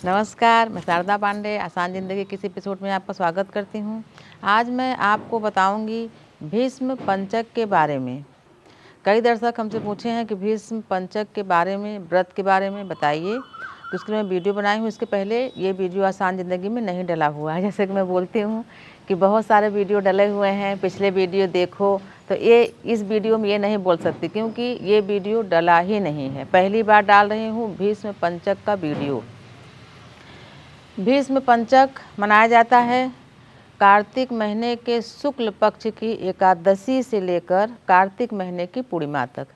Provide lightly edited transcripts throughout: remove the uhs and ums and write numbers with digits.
नमस्कार, मैं शारदा पांडे आसान ज़िंदगी के इस एपिसोड में आपका स्वागत करती हूँ। आज मैं आपको बताऊँगी भीष्म पंचक के बारे में। कई दर्शक हमसे पूछे हैं कि भीष्म पंचक के बारे में, व्रत के बारे में बताइए, तो उसके लिए मैं वीडियो बनाई हूँ। इसके पहले ये वीडियो आसान ज़िंदगी में नहीं डला हुआ है। जैसे कि मैं बोलती हूँ कि बहुत सारे वीडियो डले हुए हैं, पिछले वीडियो देखो, तो ये इस वीडियो में ये नहीं बोल सकती क्योंकि ये वीडियो डला ही नहीं है। पहली बार डाल रही हूँ भीष्म पंचक का वीडियो। भीष्म पंचक मनाया जाता है कार्तिक महीने के शुक्ल पक्ष की एकादशी से लेकर कार्तिक महीने की पूर्णिमा तक।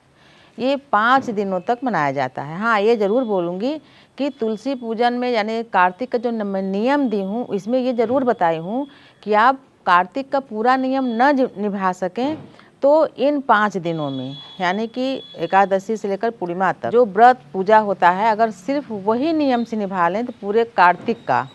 ये 5 दिनों तक मनाया जाता है। हाँ, ये ज़रूर बोलूँगी कि तुलसी पूजन में यानी कार्तिक का जो नियम दी हूँ इसमें ये ज़रूर बताई हूँ कि आप कार्तिक का पूरा नियम न निभा सकें तो इन 5 दिनों में यानी कि एकादशी से लेकर पूर्णिमा तक जो व्रत पूजा होता है, अगर सिर्फ वही नियम से निभा लें तो पूरे कार्तिक का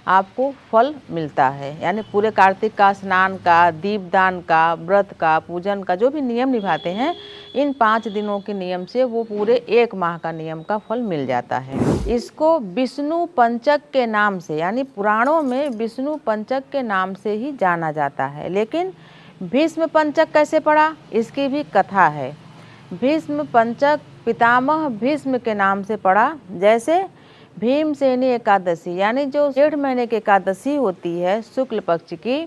आपको फल मिलता है। यानी पूरे कार्तिक का स्नान का, दीपदान का, व्रत का, पूजन का जो भी नियम निभाते हैं, इन 5 दिनों के नियम से वो पूरे 1 माह का नियम का फल मिल जाता है। इसको विष्णु पंचक के नाम से यानी पुराणों में विष्णु पंचक के नाम से ही जाना जाता है। लेकिन भीष्म पंचक कैसे पड़ा, इसकी भी कथा है। भीष्म पंचक पितामह भीष्म के नाम से पड़ा। जैसे भीमसेनी एकादशी यानी जो जेठ महीने की एकादशी होती है शुक्ल पक्ष की,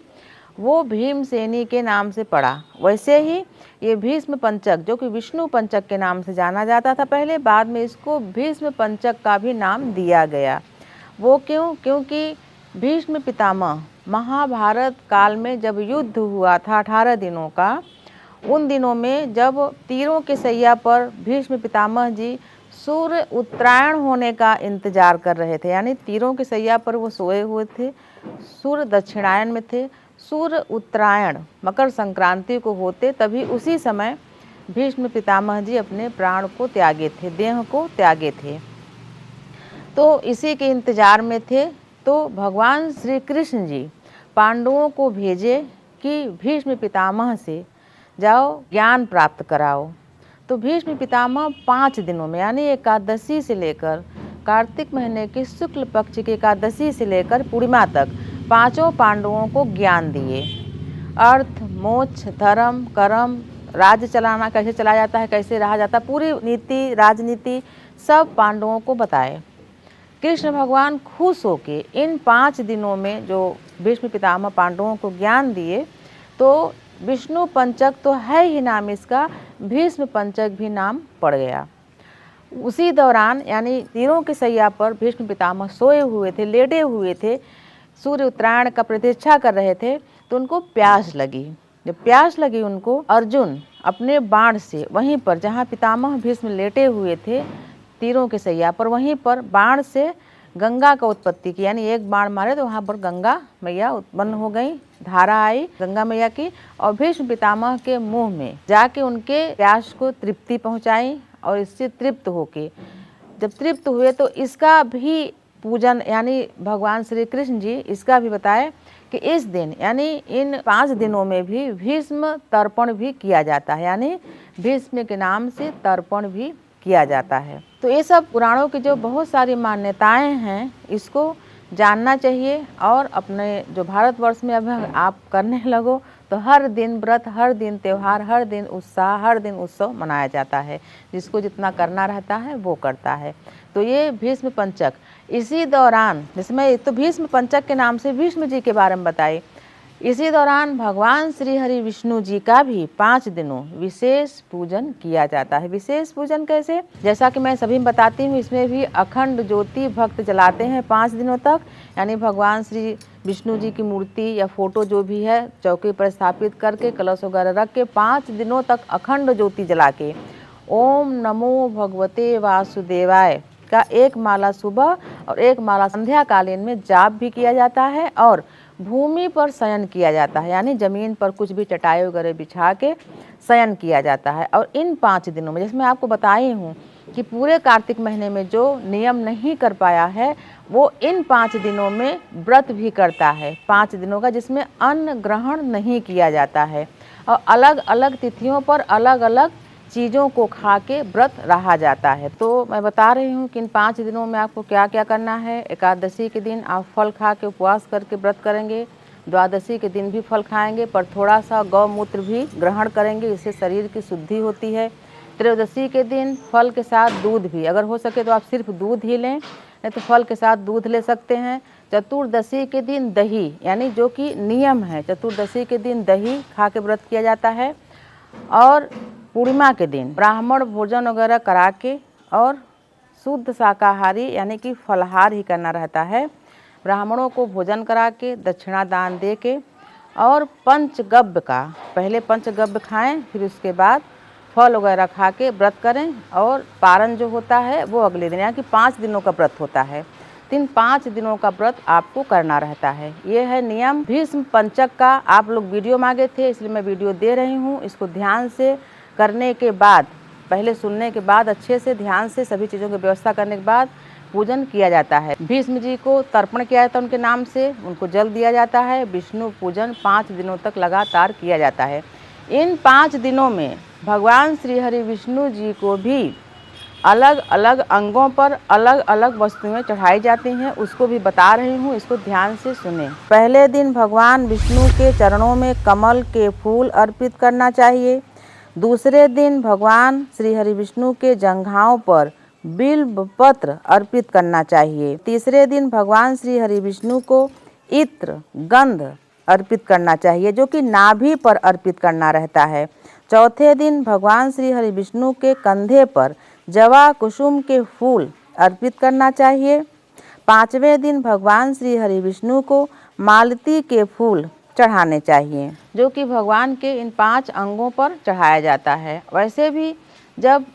वो भीमसेनी के नाम से पड़ा। वैसे ही ये भीष्म पंचक जो कि विष्णु पंचक के नाम से जाना जाता था पहले, बाद में इसको भीष्म पंचक का भी नाम दिया गया। वो क्यों? क्योंकि भीष्म पितामह महाभारत काल में जब युद्ध हुआ था 18 दिनों का, उन दिनों में जब तीरों के सैया पर भीष्म पितामह जी सूर्य उत्तरायण होने का इंतजार कर रहे थे, यानी तीरों के सैया पर वो सोए हुए थे, सूर्य दक्षिणायन में थे, सूर्य उत्तरायण मकर संक्रांति को होते तभी उसी समय भीष्म पितामह जी अपने प्राण को त्यागे थे, देह को त्यागे थे। तो इसी के इंतजार में थे। तो भगवान श्री कृष्ण जी पांडवों को भेजे कि भीष्म पितामह से जाओ ज्ञान प्राप्त कराओ। तो भीष्म पितामह 5 दिनों में यानी एकादशी से लेकर कार्तिक महीने की शुक्ल पक्ष की एकादशी से लेकर पूर्णिमा तक 5 पांडवों को ज्ञान दिए। अर्थ, मोक्ष, धर्म, कर्म, राज्य चलाना कैसे चलाया जाता है, कैसे रहा जाता, पूरी नीति, राजनीति सब पांडवों को बताए। कृष्ण भगवान खुश होके इन 5 दिनों में जो भीष्म पितामह पांडवों को ज्ञान दिए, तो विष्णु पंचक तो है ही नाम इसका, भीष्म पंचक भी नाम पड़ गया। उसी दौरान यानी तीरों के सैया पर भीष्म पितामह सोए हुए थे, लेटे हुए थे, सूर्य उत्तरायण का प्रतीक्षा कर रहे थे, तो उनको प्यास लगी। जब प्यास लगी उनको, अर्जुन अपने बाण से वहीं पर जहाँ पितामह भीष्म लेटे हुए थे तीरों के सैया पर, वहीं पर बाण से गंगा का उत्पत्ति की, यानी एक बाण मारे तो वहाँ पर गंगा मैया उत्पन्न हो गई, धारा आई गंगा मैया की, और भीष्म पितामह के मुंह में जाके उनके प्यास को तृप्ति पहुँचाई। और इससे तृप्त होके जब तृप्त हुए तो इसका भी पूजन यानी भगवान श्री कृष्ण जी इसका भी बताए कि इस दिन यानी इन 5 दिनों में भी भीष्म तर्पण भी किया जाता है, यानी भीष्म के नाम से तर्पण भी किया जाता है। तो ये सब पुराणों की जो बहुत सारी मान्यताएं हैं, इसको जानना चाहिए। और अपने जो भारतवर्ष में अब आप करने लगो तो हर दिन व्रत, हर दिन त्यौहार, हर दिन उत्साह, हर दिन उत्सव मनाया जाता है। जिसको जितना करना रहता है वो करता है। तो ये भीष्म पंचक इसी दौरान, जिसमें तो भीष्म पंचक के नाम से भीष्म जी के बारे में बताई, इसी दौरान भगवान श्री हरि विष्णु जी का भी 5 दिनों विशेष पूजन किया जाता है। विशेष पूजन कैसे? जैसा कि मैं सभी बताती हूँ, इसमें भी अखंड ज्योति भक्त जलाते हैं 5 दिनों तक। यानी भगवान श्री विष्णु जी की मूर्ति या फोटो जो भी है चौकी पर स्थापित करके कलश वगैरह रख के 5 दिनों तक अखंड ज्योति जला के ओम नमो भगवते वासुदेवाय का 1 माला सुबह और 1 माला संध्या कालीन में जाप भी किया जाता है। और भूमि पर शयन किया जाता है, यानी जमीन पर कुछ भी चटाई वगैरह बिछा के शयन किया जाता है। और इन 5 दिनों में, जैसे मैं आपको बताई हूँ कि पूरे कार्तिक महीने में जो नियम नहीं कर पाया है वो इन 5 दिनों में व्रत भी करता है, 5 दिनों का, जिसमें अन्न ग्रहण नहीं किया जाता है। और अलग अलग तिथियों पर अलग अलग चीज़ों को खा के व्रत रहा जाता है। तो मैं बता रही हूँ कि इन 5 दिनों में आपको क्या क्या करना है। एकादशी के दिन आप फल खा के उपवास करके व्रत करेंगे। द्वादशी के दिन भी फल खाएंगे, पर थोड़ा सा गौमूत्र भी ग्रहण करेंगे, इससे शरीर की शुद्धि होती है। त्रयोदशी के दिन फल के साथ दूध भी, अगर हो सके तो आप सिर्फ दूध ही लें, नहीं तो फल के साथ दूध ले सकते हैं। चतुर्दशी के दिन दही, यानी जो कि नियम है, चतुर्दशी के दिन दही खा के व्रत किया जाता है। और पूर्णिमा के दिन ब्राह्मण भोजन वगैरह करा के और शुद्ध शाकाहारी यानी कि फलाहार ही करना रहता है। ब्राह्मणों को भोजन करा के दक्षिणा दान दे के और पंचगव्य का, पहले पंचगव्य खाएं, फिर उसके बाद फल वगैरह खा के व्रत करें। और पारण जो होता है वो अगले दिन, यानी कि 5 दिनों का व्रत होता है। 5 दिनों का व्रत आपको करना रहता है। ये है नियम भीष्म पंचक का। आप लोग वीडियो मांगे थे, इसलिए मैं वीडियो दे रही हूँ। इसको ध्यान से करने के बाद, पहले सुनने के बाद अच्छे से ध्यान से सभी चीज़ों की व्यवस्था करने के बाद पूजन किया जाता है। भीष्म जी को तर्पण किया जाता है, उनके नाम से उनको जल दिया जाता है। विष्णु पूजन 5 दिनों तक लगातार किया जाता है। इन 5 दिनों में भगवान श्री हरि विष्णु जी को भी अलग अलग अंगों पर अलग अलग वस्तुएं चढ़ाई जाती हैं, उसको भी बता रही हूँ, इसको ध्यान से सुने। पहले दिन भगवान विष्णु के चरणों में कमल के फूल अर्पित करना चाहिए। दूसरे दिन भगवान श्री हरि विष्णु के जंघाओं पर बिल्व पत्र अर्पित करना चाहिए। तीसरे दिन भगवान श्री हरि विष्णु को इत्र गंध अर्पित करना चाहिए, जो कि नाभि पर अर्पित करना रहता है। चौथे दिन भगवान श्री हरि विष्णु के कंधे पर जवा कुसुम के फूल अर्पित करना चाहिए। 5वें दिन भगवान श्री हरि विष्णु को मालती के फूल चढ़ाने चाहिए, जो कि भगवान के इन 5 अंगों पर चढ़ाया जाता है। वैसे भी जब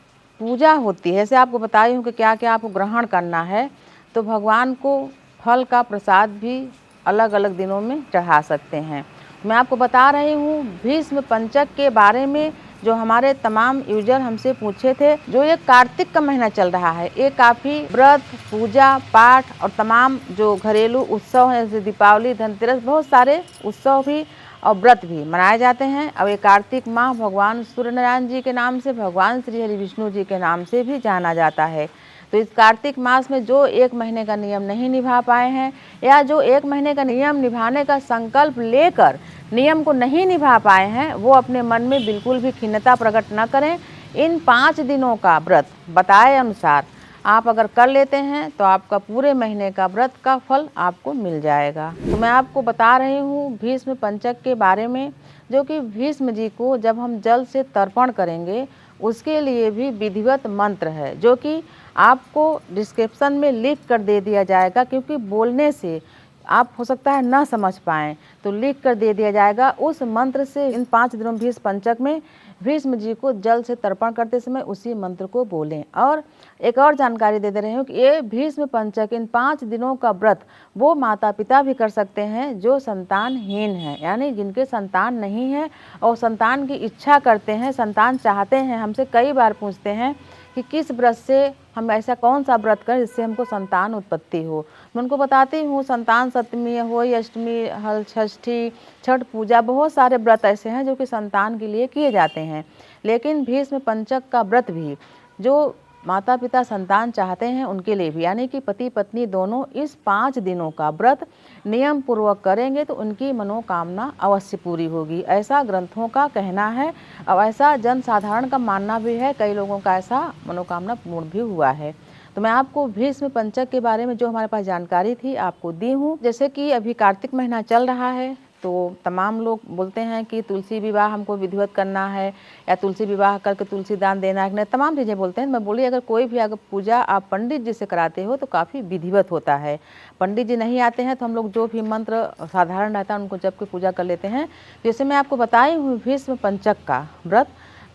पूजा होती है, जैसे आपको बताई हूँ कि क्या क्या आपको ग्रहण करना है, तो भगवान को फल का प्रसाद भी अलग अलग दिनों में चढ़ा सकते हैं। मैं आपको बता रही हूँ भीष्म पंचक के बारे में, जो हमारे तमाम यूजर हमसे पूछे थे। जो ये कार्तिक का महीना चल रहा है, ये काफ़ी व्रत, पूजा पाठ और तमाम जो घरेलू उत्सव हैं, जैसे दीपावली, धनतेरस, बहुत सारे उत्सव भी और व्रत भी मनाए जाते हैं। अब ये कार्तिक माह भगवान सूर्य नारायण जी के नाम से, भगवान श्री हरि विष्णु जी के नाम से भी जाना जाता है। तो इस कार्तिक मास में जो 1 महीने का नियम नहीं निभा पाए हैं, या जो 1 महीने का नियम निभाने का संकल्प लेकर नियम को नहीं निभा पाए हैं, वो अपने मन में बिल्कुल भी खिन्नता प्रकट न करें। इन 5 दिनों का व्रत बताए अनुसार आप अगर कर लेते हैं तो आपका पूरे महीने का व्रत का फल आपको मिल जाएगा। तो मैं आपको बता रही हूँ भीष्म पंचक के बारे में, जो कि भीष्म जी को जब हम जल से तर्पण करेंगे, उसके लिए भी विधिवत मंत्र है, जो कि आपको डिस्क्रिप्शन में लिख कर दे दिया जाएगा, क्योंकि बोलने से आप हो सकता है ना समझ पाएँ, तो लिख कर दे दिया जाएगा। उस मंत्र से इन 5 दिनों भीष्म पंचक में भीष्म जी को जल से तर्पण करते समय उसी मंत्र को बोलें। और एक और जानकारी दे रही हूँ कि ये भीष्म पंचक, इन 5 दिनों का व्रत वो माता पिता भी कर सकते हैं जो संतानहीन हैं, यानी जिनके संतान नहीं है और संतान की इच्छा करते हैं, संतान चाहते हैं। हमसे कई बार पूछते हैं कि किस व्रत से हम, ऐसा कौन सा व्रत करें जिससे हमको संतान उत्पत्ति हो। मैं उनको बताती हूँ, संतान सप्तमी हो, अष्टमी, हल षष्ठी, छठ पूजा, बहुत सारे व्रत ऐसे हैं जो कि संतान के लिए किए जाते हैं। लेकिन भीष्म पंचक का व्रत भी जो माता पिता संतान चाहते हैं उनके लिए भी, यानी कि पति पत्नी दोनों इस 5 दिनों का व्रत नियम पूर्वक करेंगे तो उनकी मनोकामना अवश्य पूरी होगी, ऐसा ग्रंथों का कहना है। और ऐसा जन साधारण का मानना भी है, कई लोगों का ऐसा मनोकामना पूर्ण भी हुआ है। तो मैं आपको भीष्म पंचक के बारे में जो हमारे पास जानकारी थी आपको दी हूँ। जैसे कि अभी कार्तिक महीना चल रहा है, तो तमाम लोग बोलते हैं कि तुलसी विवाह हमको विधिवत करना है, या तुलसी विवाह करके तुलसी दान देना है, तमाम चीज़ें बोलते हैं। मैं बोली अगर कोई भी अगर पूजा आप पंडित जी से कराते हो तो काफ़ी विधिवत होता है। पंडित जी नहीं आते हैं तो हम लोग जो भी मंत्र साधारण रहता है उनको जप के पूजा कर लेते हैं। जैसे मैं आपको बताई हूँ भीष्म पंचक का व्रत,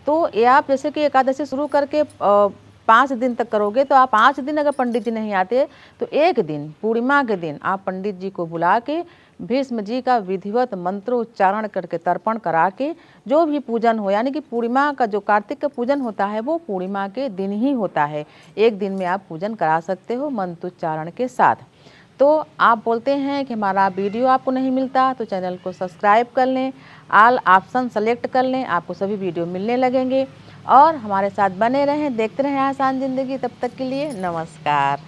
तो ये आप जैसे कि एकादशी शुरू करके 5 दिन तक करोगे, तो आप 5 दिन अगर पंडित जी नहीं आते तो एक दिन पूर्णिमा के दिन आप पंडित जी को बुला के भीष्म जी का विधिवत मंत्रोच्चारण करके तर्पण करा के जो भी पूजन हो, यानी कि पूर्णिमा का जो कार्तिक का पूजन होता है वो पूर्णिमा के दिन ही होता है। एक दिन में आप पूजन करा सकते हो मंत्रोच्चारण के साथ। तो आप बोलते हैं कि हमारा वीडियो आपको नहीं मिलता, तो चैनल को सब्सक्राइब कर लें, ऑल ऑप्शन सेलेक्ट कर लें, आपको सभी वीडियो मिलने लगेंगे। और हमारे साथ बने रहें, देखते रहें आसान ज़िंदगी। तब तक के लिए नमस्कार।